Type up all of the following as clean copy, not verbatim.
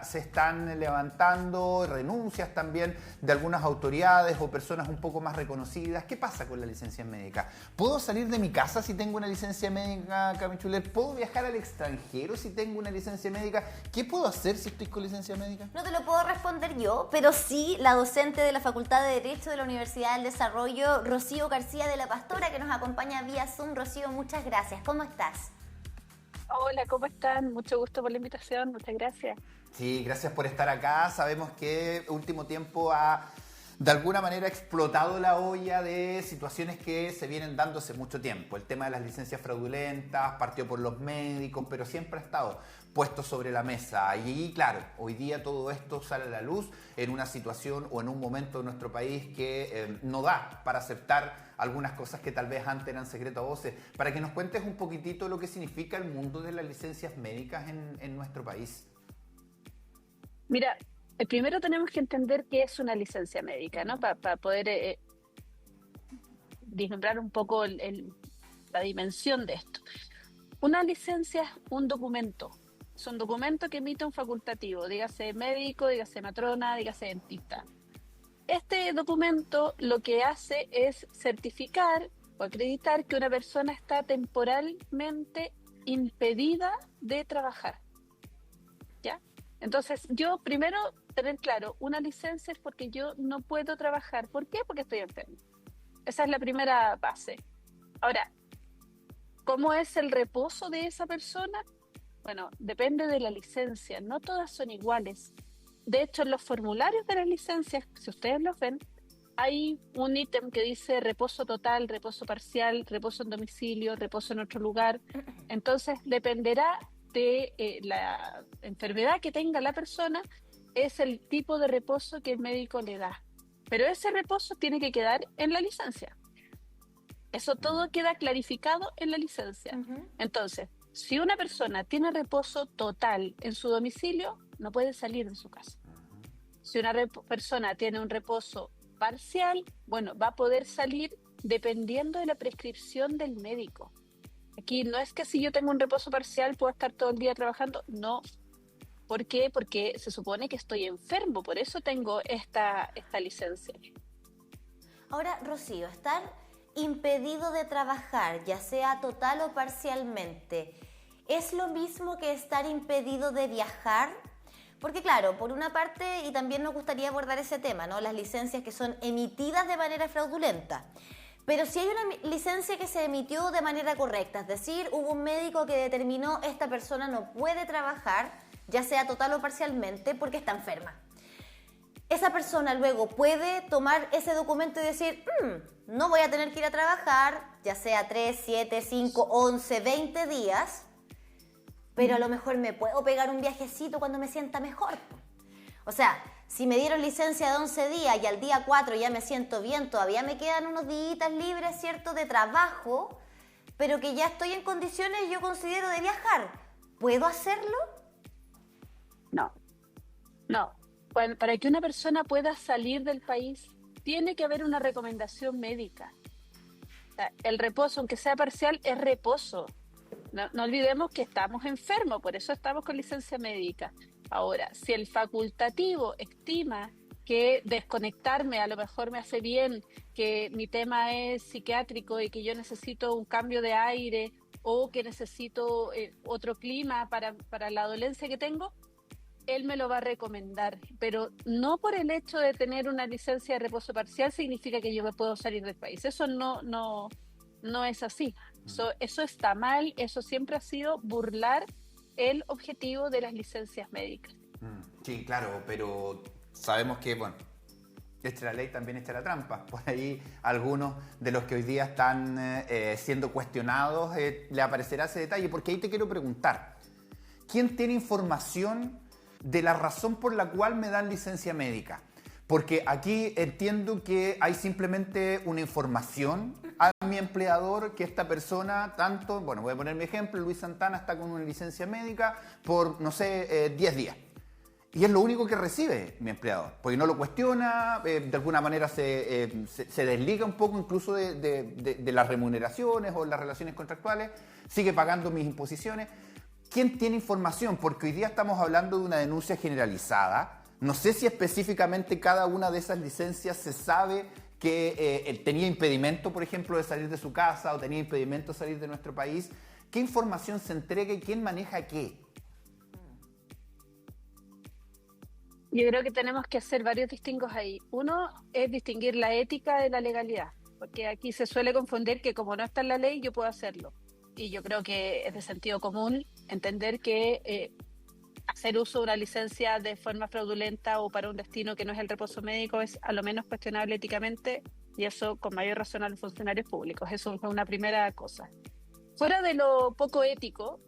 se están levantando renuncias también de algunas autoridades o personas un poco más reconocidas. ¿Qué pasa con la licencia médica? ¿Puedo salir de mi casa si tengo una licencia médica, Camichulet? ¿Puedo viajar al extranjero si tengo una licencia médica? ¿Qué puedo hacer si estoy con licencia médica? No te lo puedo responder yo, pero sí la docente de la Facultad de Derecho de la Universidad del Desarrollo, Rocío García de la Pastora, que nos acompaña vía Zoom. Rocío, muchas gracias. ¿Cómo estás? Hola, ¿cómo están? Mucho gusto por la invitación, muchas gracias. Sí, gracias por estar acá. Sabemos que último tiempo ha de alguna manera explotado la olla de situaciones que se vienen dando hace mucho tiempo. El tema de las licencias fraudulentas partió por los médicos, pero siempre ha estado puesto sobre la mesa. Y claro, hoy día todo esto sale a la luz en una situación o en un momento de nuestro país que no da para aceptar algunas cosas que tal vez antes eran secreto a voces. Para que nos cuentes un poquitito lo que significa el mundo de las licencias médicas en nuestro país. Mira, primero tenemos que entender qué es una licencia médica, ¿no? Para poder vislumbrar un poco la dimensión de esto. Una licencia es un documento. Es un documento que emite un facultativo, dígase médico, dígase matrona, dígase dentista. Este documento lo que hace es certificar o acreditar que una persona está temporalmente impedida de trabajar. ¿Ya? Entonces, yo primero tener claro, una licencia es porque yo no puedo trabajar. ¿Por qué? Porque estoy enfermo. Esa es la primera base. Ahora, ¿cómo es el reposo de esa persona? Bueno, depende de la licencia. No todas son iguales. De hecho, en los formularios de las licencias, si ustedes los ven, hay un ítem que dice reposo total, reposo parcial, reposo en domicilio, reposo en otro lugar. Entonces, dependerá de la enfermedad que tenga la persona, es el tipo de reposo que el médico le da. Pero ese reposo tiene que quedar en la licencia. Eso todo queda clarificado en la licencia. Entonces, si una persona tiene reposo total en su domicilio, no puede salir de su casa. Si una persona tiene un reposo parcial, bueno, va a poder salir dependiendo de la prescripción del médico. Aquí no es que si yo tengo un reposo parcial puedo estar todo el día trabajando, no. ¿Por qué? Porque se supone que estoy enfermo, por eso tengo esta licencia. Ahora, Rocío, estar impedido de trabajar, ya sea total o parcialmente, ¿es lo mismo que estar impedido de viajar? Porque claro, por una parte, y también nos gustaría abordar ese tema, ¿no? Las licencias que son emitidas de manera fraudulenta. Pero si hay una licencia que se emitió de manera correcta, es decir, hubo un médico que determinó esta persona no puede trabajar, ya sea total o parcialmente, porque está enferma. Esa persona luego puede tomar ese documento y decir, no voy a tener que ir a trabajar, ya sea 3, 7, 5, 11, 20 días, pero a lo mejor me puedo pegar un viajecito cuando me sienta mejor. O sea, si me dieron licencia de 11 días y al día 4 ya me siento bien, todavía me quedan unos días libres, ¿cierto?, de trabajo, pero que ya estoy en condiciones, yo considero, de viajar. ¿Puedo hacerlo? No. Para que una persona pueda salir del país, tiene que haber una recomendación médica. O sea, el reposo, aunque sea parcial, es reposo. No olvidemos que estamos enfermos, por eso estamos con licencia médica. Ahora, si el facultativo estima que desconectarme a lo mejor me hace bien, que mi tema es psiquiátrico y que yo necesito un cambio de aire o que necesito otro clima para la dolencia que tengo, él me lo va a recomendar, pero no por el hecho de tener una licencia de reposo parcial significa que yo me puedo salir del país. Eso no es así. Eso está mal, eso siempre ha sido burlar el objetivo de las licencias médicas. Sí, claro, pero sabemos que, bueno, esta la ley, también está la trampa. Por ahí algunos de los que hoy día están siendo cuestionados le aparecerá ese detalle, porque ahí te quiero preguntar, ¿quién tiene información de la razón por la cual me dan licencia médica? Porque aquí entiendo que hay simplemente una información a mi empleador que esta persona, bueno, voy a poner mi ejemplo, Luis Santana está con una licencia médica por, 10 días. Y es lo único que recibe mi empleador, porque no lo cuestiona, de alguna manera se desliga un poco incluso de las remuneraciones o las relaciones contractuales, sigue pagando mis imposiciones. ¿quién tiene información? Porque hoy día estamos hablando de una denuncia generalizada. No sé si específicamente cada una de esas licencias se sabe que tenía impedimento, por ejemplo, de salir de su casa o tenía impedimento de salir de nuestro país. ¿Qué información se entrega y quién maneja qué? Yo creo que tenemos que hacer varios distingos ahí. Uno es distinguir la ética de la legalidad, porque aquí se suele confundir que como no está en la ley, yo puedo hacerlo. Y yo creo que es de sentido común entender que hacer uso de una licencia de forma fraudulenta o para un destino que no es el reposo médico es a lo menos cuestionable éticamente, y eso con mayor razón a los funcionarios públicos. Eso es una primera cosa. Fuera de lo poco ético,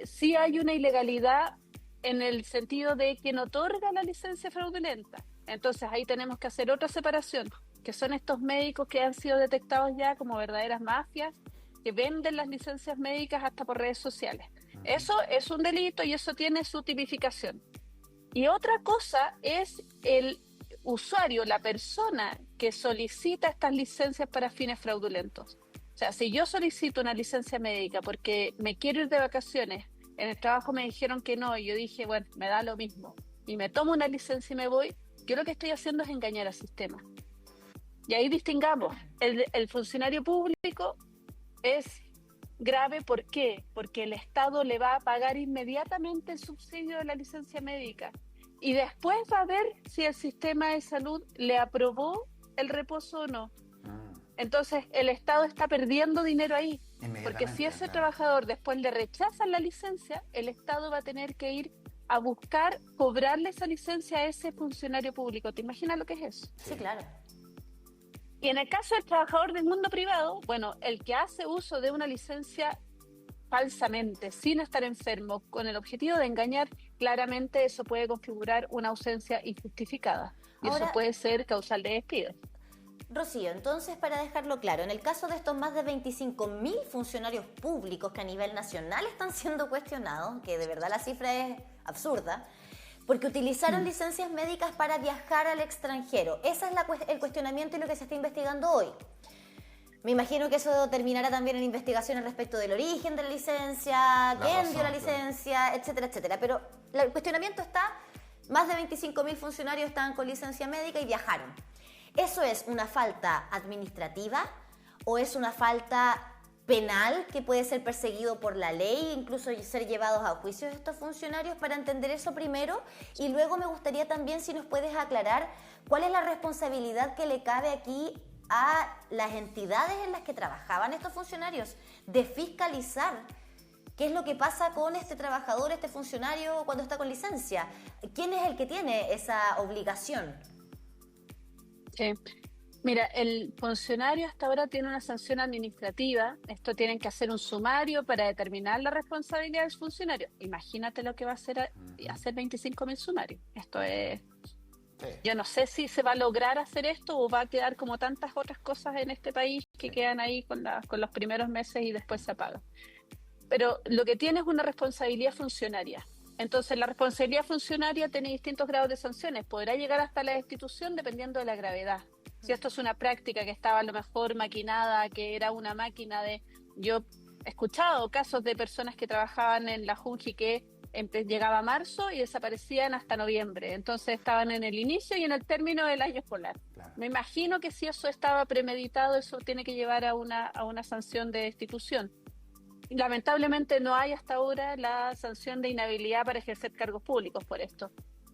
sí hay una ilegalidad en el sentido de quien otorga la licencia fraudulenta. Entonces ahí tenemos que hacer otra separación, que son estos médicos que han sido detectados ya como verdaderas mafias, que venden las licencias médicas hasta por redes sociales. Eso es un delito y eso tiene su tipificación. Y otra cosa es el usuario, la persona que solicita estas licencias para fines fraudulentos. O sea, si yo solicito una licencia médica porque me quiero ir de vacaciones, en el trabajo me dijeron que no, y yo dije, bueno, me da lo mismo, y me tomo una licencia y me voy, yo lo que estoy haciendo es engañar al sistema. Y ahí distingamos, el funcionario público es grave, ¿por qué? Porque el Estado le va a pagar inmediatamente el subsidio de la licencia médica, y después va a ver si el sistema de salud le aprobó el reposo o no. Entonces el Estado está perdiendo dinero ahí, porque si ese trabajador después le rechazan la licencia, el Estado va a tener que ir a buscar cobrarle esa licencia a ese funcionario público. ¿Te imaginas lo que es eso? Sí, claro. Y en el caso del trabajador del mundo privado, bueno, el que hace uso de una licencia falsamente, sin estar enfermo, con el objetivo de engañar, claramente eso puede configurar una ausencia injustificada. Y ahora, eso puede ser causal de despido. Rocío, entonces, para dejarlo claro, en el caso de estos más de 25.000 funcionarios públicos que a nivel nacional están siendo cuestionados, que de verdad la cifra es absurda, porque utilizaron licencias médicas para viajar al extranjero. Ese es el cuestionamiento y lo que se está investigando hoy. Me imagino que eso terminará también en investigaciones respecto del origen de la licencia, quién dio la licencia, etcétera, etcétera. Pero el cuestionamiento está, más de 25.000 funcionarios estaban con licencia médica y viajaron. ¿Eso es una falta administrativa o es una falta penal que puede ser perseguido por la ley, incluso ser llevados a juicio estos funcionarios? Para entender eso primero, y luego me gustaría también si nos puedes aclarar cuál es la responsabilidad que le cabe aquí a las entidades en las que trabajaban estos funcionarios de fiscalizar qué es lo que pasa con este trabajador, este funcionario cuando está con licencia. ¿Quién es el que tiene esa obligación? Sí. Mira, el funcionario hasta ahora tiene una sanción administrativa. Esto tienen que hacer un sumario para determinar la responsabilidad del funcionario. Imagínate lo que va a hacer 25.000 sumarios. Esto es... Sí. Yo no sé si se va a lograr hacer esto o va a quedar como tantas otras cosas en este país que quedan ahí con los primeros meses y después se apagan. Pero lo que tiene es una responsabilidad funcionaria. Entonces, la responsabilidad funcionaria tiene distintos grados de sanciones. Podrá llegar hasta la destitución dependiendo de la gravedad. Si esto es una práctica que estaba a lo mejor maquinada, que era una máquina de... Yo he escuchado casos de personas que trabajaban en la Junji que llegaba marzo y desaparecían hasta noviembre. Entonces estaban en el inicio y en el término del año escolar. Claro. Me imagino que si eso estaba premeditado, eso tiene que llevar a una sanción de destitución. Lamentablemente no hay hasta ahora la sanción de inhabilidad para ejercer cargos públicos por esto.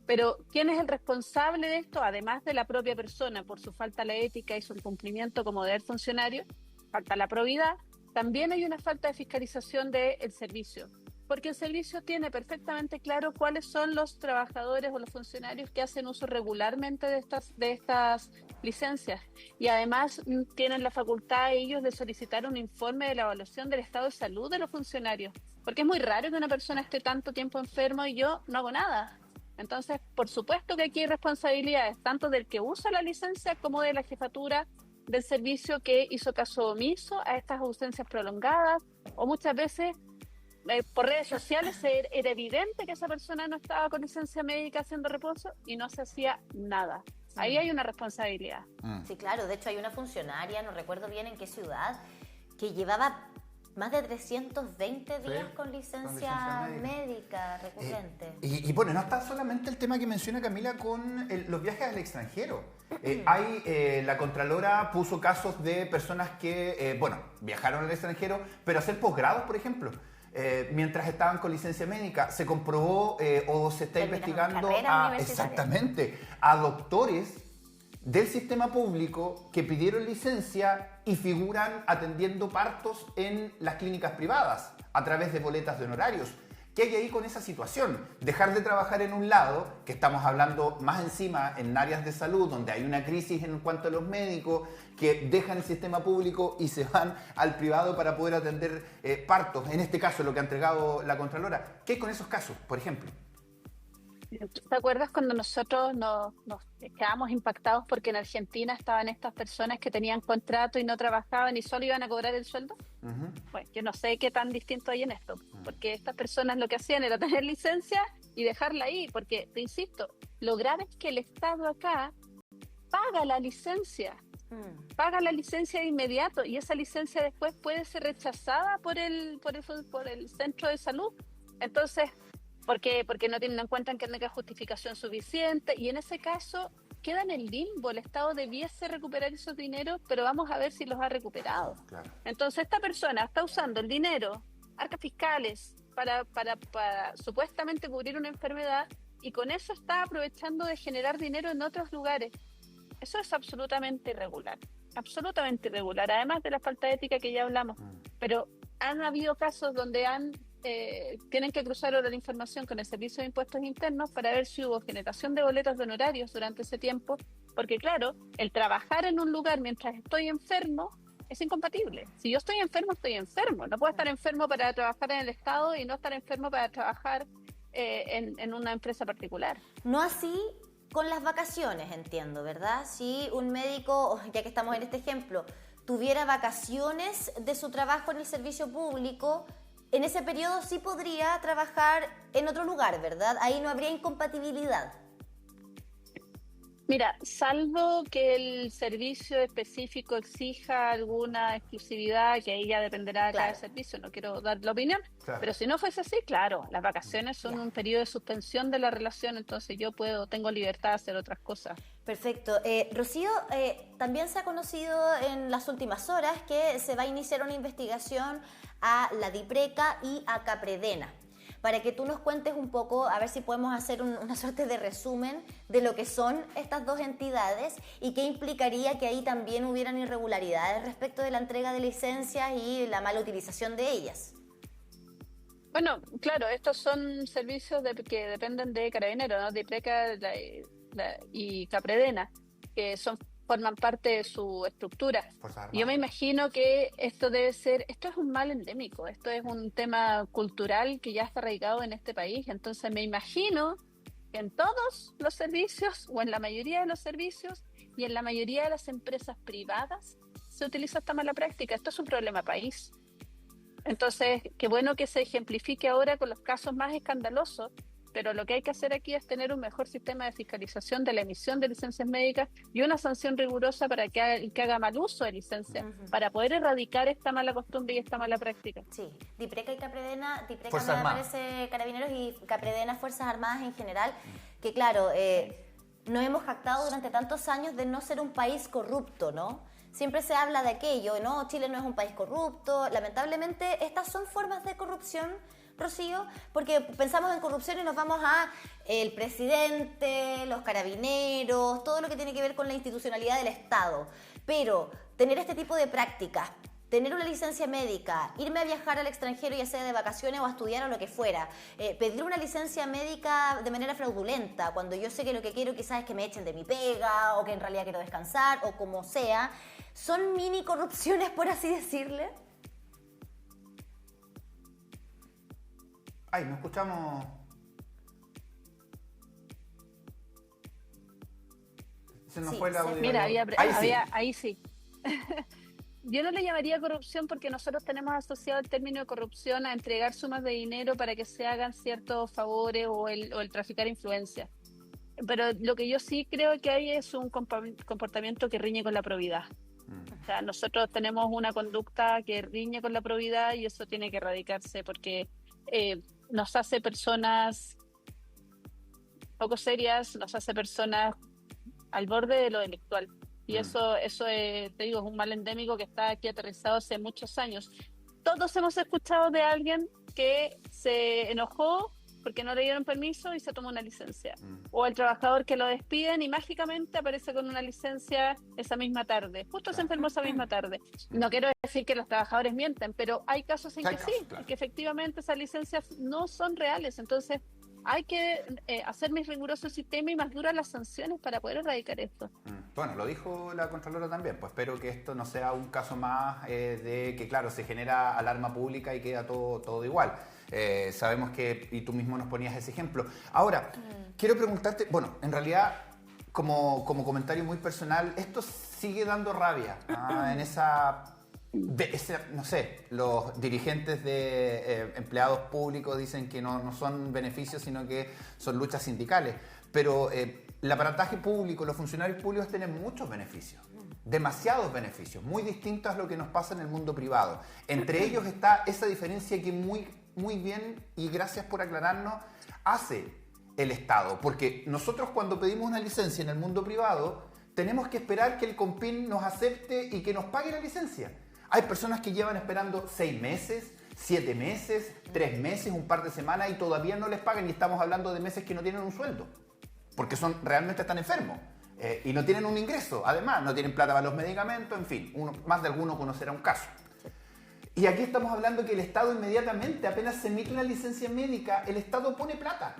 Pero ¿quién es el responsable de esto? Además de la propia persona por su falta a la ética y su incumplimiento como deber funcionario, falta la probidad, también hay una falta de fiscalización del servicio. Porque el servicio tiene perfectamente claro cuáles son los trabajadores o los funcionarios que hacen uso regularmente de estas licencias. Y además tienen la facultad ellos de solicitar un informe de la evaluación del estado de salud de los funcionarios. Porque es muy raro que una persona esté tanto tiempo enfermo y yo no hago nada. Entonces, por supuesto que aquí hay responsabilidades, tanto del que usa la licencia como de la jefatura del servicio que hizo caso omiso a estas ausencias prolongadas, o muchas veces por redes sociales era evidente que esa persona no estaba con licencia médica haciendo reposo y no se hacía nada. Ahí hay una responsabilidad. Sí, claro. De hecho, hay una funcionaria, no recuerdo bien en qué ciudad, que llevaba Más de 320 días Sí, con con licencia licencia médica recurrente. Y bueno, no está solamente el tema que menciona Camila con los viajes al extranjero. La Contralora puso casos de personas que, viajaron al extranjero, pero a hacer posgrados, por ejemplo. Mientras estaban con licencia médica, se comprobó o se está Terminaron investigando carreras universitarias. exactamente a doctores del sistema público que pidieron licencia y figuran atendiendo partos en las clínicas privadas a través de boletas de honorarios. ¿Qué hay ahí con esa situación? Dejar de trabajar en un lado, que estamos hablando más encima en áreas de salud, donde hay una crisis en cuanto a los médicos, que dejan el sistema público y se van al privado para poder atender partos. En este caso, lo que ha entregado la Contralora. ¿Qué hay con esos casos, por ejemplo? ¿Te acuerdas cuando nosotros nos quedamos impactados porque en Argentina estaban estas personas que tenían contrato y no trabajaban y solo iban a cobrar el sueldo? Uh-huh. Bueno, yo no sé qué tan distinto hay en esto, porque estas personas lo que hacían era tener licencia y dejarla ahí, porque, te insisto, lo grave es que el Estado acá paga la licencia de inmediato y esa licencia después puede ser rechazada por el centro de salud. Entonces, ¿por qué? Porque no tienen en cuenta que tenga justificación suficiente y en ese caso queda en el limbo. El Estado debiese recuperar esos dineros, pero vamos a ver si los ha recuperado. Claro. Entonces esta persona está usando el dinero, arcas fiscales, para supuestamente cubrir una enfermedad y con eso está aprovechando de generar dinero en otros lugares. Eso es absolutamente irregular, además de la falta de ética que ya hablamos. Pero han habido casos donde tienen que cruzar ahora la información con el Servicio de Impuestos Internos para ver si hubo generación de boletas de honorarios durante ese tiempo, porque claro, el trabajar en un lugar mientras estoy enfermo es incompatible. Si yo estoy enfermo, no puedo estar enfermo para trabajar en el Estado y no estar enfermo para trabajar en una empresa particular. No así con las vacaciones, entiendo, ¿verdad? Si un médico, ya que estamos en este ejemplo, tuviera vacaciones de su trabajo en el servicio público, en ese periodo sí podría trabajar en otro lugar, ¿verdad? Ahí no habría incompatibilidad. Mira, salvo que el servicio específico exija alguna exclusividad, que ahí ya dependerá de cada servicio, no quiero dar la opinión, pero si no fuese así, claro, las vacaciones son un periodo de suspensión de la relación, entonces yo tengo libertad de hacer otras cosas. Perfecto. Rocío, también se ha conocido en las últimas horas que se va a iniciar una investigación a la DIPRECA y a Capredena, para que tú nos cuentes un poco, a ver si podemos hacer una suerte de resumen de lo que son estas dos entidades y qué implicaría que ahí también hubieran irregularidades respecto de la entrega de licencias y la mala utilización de ellas. Bueno, claro, estos son servicios que dependen de Carabineros, ¿no? DIPRECA y Capredena, que forman parte de su estructura. Yo me imagino que esto es un mal endémico, esto es un tema cultural que ya está arraigado en este país, entonces me imagino que en todos los servicios, o en la mayoría de los servicios, y en la mayoría de las empresas privadas, se utiliza esta mala práctica. Esto es un problema país. Entonces, qué bueno que se ejemplifique ahora con los casos más escandalosos, pero lo que hay que hacer aquí es tener un mejor sistema de fiscalización de la emisión de licencias médicas y una sanción rigurosa para el que haga mal uso de licencias, para poder erradicar esta mala costumbre y esta mala práctica. Sí, DIPRECA y Capredena, DIPRECA Fuerzas me Armadas. parece Carabineros y Capredena Fuerzas Armadas en general, que claro, nos hemos jactado durante tantos años de no ser un país corrupto, ¿no? Siempre se habla de aquello, ¿no? Chile no es un país corrupto. Lamentablemente, estas son formas de corrupción, Rocío, porque pensamos en corrupción y nos vamos a el presidente, los carabineros, todo lo que tiene que ver con la institucionalidad del Estado. Pero tener este tipo de prácticas, tener una licencia médica, irme a viajar al extranjero, ya sea de vacaciones o a estudiar o lo que fuera, pedir una licencia médica de manera fraudulenta, cuando yo sé que lo que quiero quizás es que me echen de mi pega o que en realidad quiero descansar o como sea, son mini corrupciones, por así decirle. Ay, no escuchamos. Se nos fue el audio. Mira, Ahí sí. Yo no le llamaría corrupción porque nosotros tenemos asociado el término de corrupción a entregar sumas de dinero para que se hagan ciertos favores o el traficar influencia. Pero lo que yo sí creo que hay es un comportamiento que riñe con la probidad. O sea, nosotros tenemos una conducta que riñe con la probidad y eso tiene que erradicarse porque nos hace personas poco serias, nos hace personas al borde de lo delictual. Y eso te digo, es un mal endémico que está aquí aterrizado hace muchos años. Todos hemos escuchado de alguien que se enojó porque no le dieron permiso y se tomó una licencia. O el trabajador que lo despiden y mágicamente aparece con una licencia esa misma tarde. Justo se enfermó esa misma tarde. No quiero decir que los trabajadores mienten, pero hay casos en que sí, que efectivamente esas licencias no son reales. Entonces hay que hacer más riguroso el sistema y más duras las sanciones para poder erradicar esto. Bueno, lo dijo la Contralora también, pues espero que esto no sea un caso más de que, claro, se genera alarma pública y queda todo igual. Sabemos que, y tú mismo nos ponías ese ejemplo. Ahora, quiero preguntarte, bueno, en realidad, como comentario muy personal, esto sigue dando rabia en no sé, los dirigentes de empleados públicos dicen que no son beneficios, sino que son luchas sindicales. Pero el aparataje público, los funcionarios públicos tienen muchos beneficios, demasiados beneficios, muy distintos a lo que nos pasa en el mundo privado. Entre ellos está esa diferencia que muy bien, y gracias por aclararnos, hace el Estado. Porque nosotros cuando pedimos una licencia en el mundo privado, tenemos que esperar que el COMPIN nos acepte y que nos pague la licencia. Hay personas que llevan esperando 6 meses, 7 meses, 3 meses, un par de semanas y todavía no les pagan, y estamos hablando de meses que no tienen un sueldo, porque realmente están enfermos y no tienen un ingreso, además, no tienen plata para los medicamentos, en fin, más de alguno conocerá un caso. Y aquí estamos hablando que el Estado inmediatamente, apenas se emite una licencia médica, el Estado pone plata.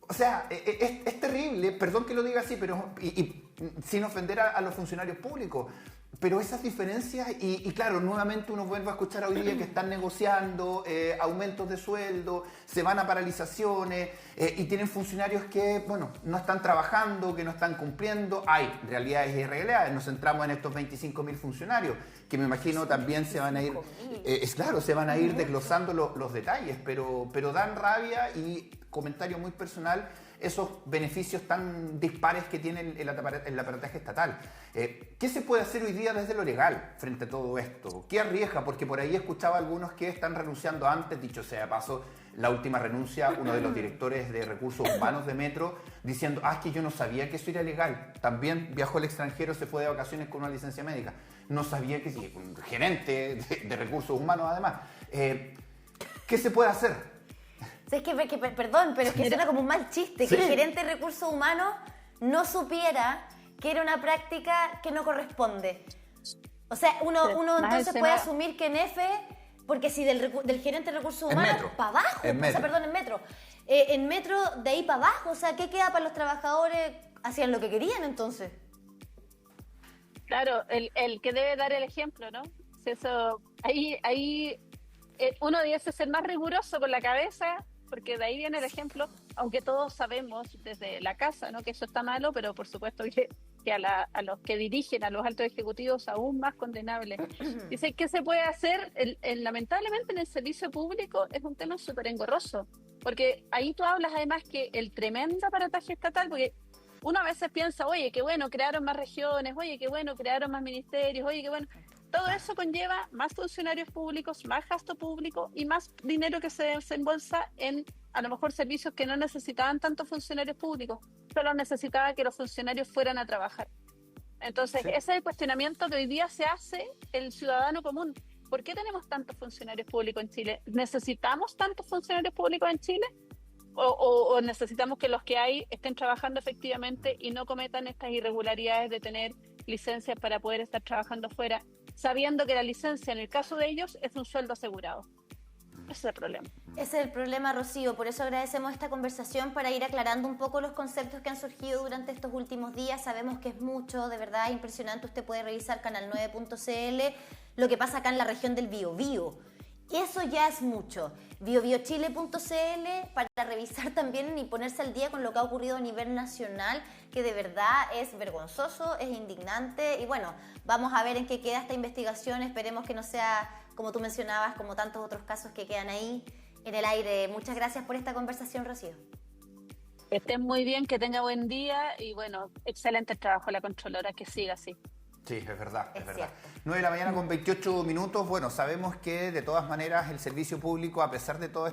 O sea, es terrible, perdón que lo diga así, pero y sin ofender a los funcionarios públicos, pero esas diferencias, y claro, nuevamente uno vuelve a escuchar hoy día que están negociando aumentos de sueldo, se van a paralizaciones, y tienen funcionarios que, bueno, no están trabajando, que no están cumpliendo. Hay realidades y irregularidades. Nos centramos en estos 25.000 funcionarios, que me imagino también se van a ir, se van a ir desglosando los detalles, pero dan rabia, y comentario muy personal, esos beneficios tan dispares que tiene el aparataje estatal. ¿Qué se puede hacer hoy día desde lo legal frente a todo esto? ¿Qué arriesga? Porque por ahí escuchaba a algunos que están renunciando antes, dicho sea de paso, la última renuncia, uno de los directores de recursos humanos de Metro, diciendo, es que yo no sabía que eso era legal. También viajó al extranjero, se fue de vacaciones con una licencia médica. No sabía que sí, un gerente de recursos humanos además. ¿Qué se puede hacer? Es que, perdón, pero es que suena como un mal chiste, sí, que el gerente de recursos humanos no supiera que era una práctica que no corresponde. O sea, uno entonces puede asumir que en F, porque si del gerente de recursos humanos para abajo, en Metro. En Metro de ahí para abajo, o sea, ¿qué queda para los trabajadores? Hacían lo que querían entonces. Claro, el que debe dar el ejemplo, ¿no? Eso, ahí uno debe ser más riguroso con la cabeza, porque de ahí viene el ejemplo, aunque todos sabemos desde la casa, ¿no?, que eso está malo, pero por supuesto que a los que dirigen, a los altos ejecutivos, aún más condenable. Dice, ¿qué se puede hacer? Lamentablemente en el servicio público es un tema súper engorroso, porque ahí tú hablas además que el tremendo aparataje estatal, porque uno a veces piensa, oye, qué bueno, crearon más regiones, oye, qué bueno, crearon más ministerios, oye, qué bueno. Todo eso conlleva más funcionarios públicos, más gasto público y más dinero que se desembolsa en, a lo mejor, servicios que no necesitaban tantos funcionarios públicos, solo necesitaba que los funcionarios fueran a trabajar. Entonces, sí, ese es el cuestionamiento que hoy día se hace el ciudadano común. ¿Por qué tenemos tantos funcionarios públicos en Chile? ¿Necesitamos tantos funcionarios públicos en Chile? ¿O necesitamos que los que hay estén trabajando efectivamente y no cometan estas irregularidades de tener licencias para poder estar trabajando fuera, sabiendo que la licencia, en el caso de ellos, es un sueldo asegurado? Ese es el problema. Ese es el problema, Rocío. Por eso agradecemos esta conversación, para ir aclarando un poco los conceptos que han surgido durante estos últimos días. Sabemos que es mucho, de verdad, impresionante. Usted puede revisar canal9.cl, lo que pasa acá en la región del Biobío. Eso ya es mucho. biobiochile.cl para revisar también y ponerse al día con lo que ha ocurrido a nivel nacional, que de verdad es vergonzoso, es indignante. Y bueno, vamos a ver en qué queda esta investigación. Esperemos que no sea, como tú mencionabas, como tantos otros casos que quedan ahí en el aire. Muchas gracias por esta conversación, Rocío. Que estén muy bien, que tenga buen día y bueno, excelente trabajo la Contralora, que siga así. Sí, es verdad, es verdad. cierto. 9 de la mañana con 28 minutos. Bueno, sabemos que de todas maneras el servicio público, a pesar de todas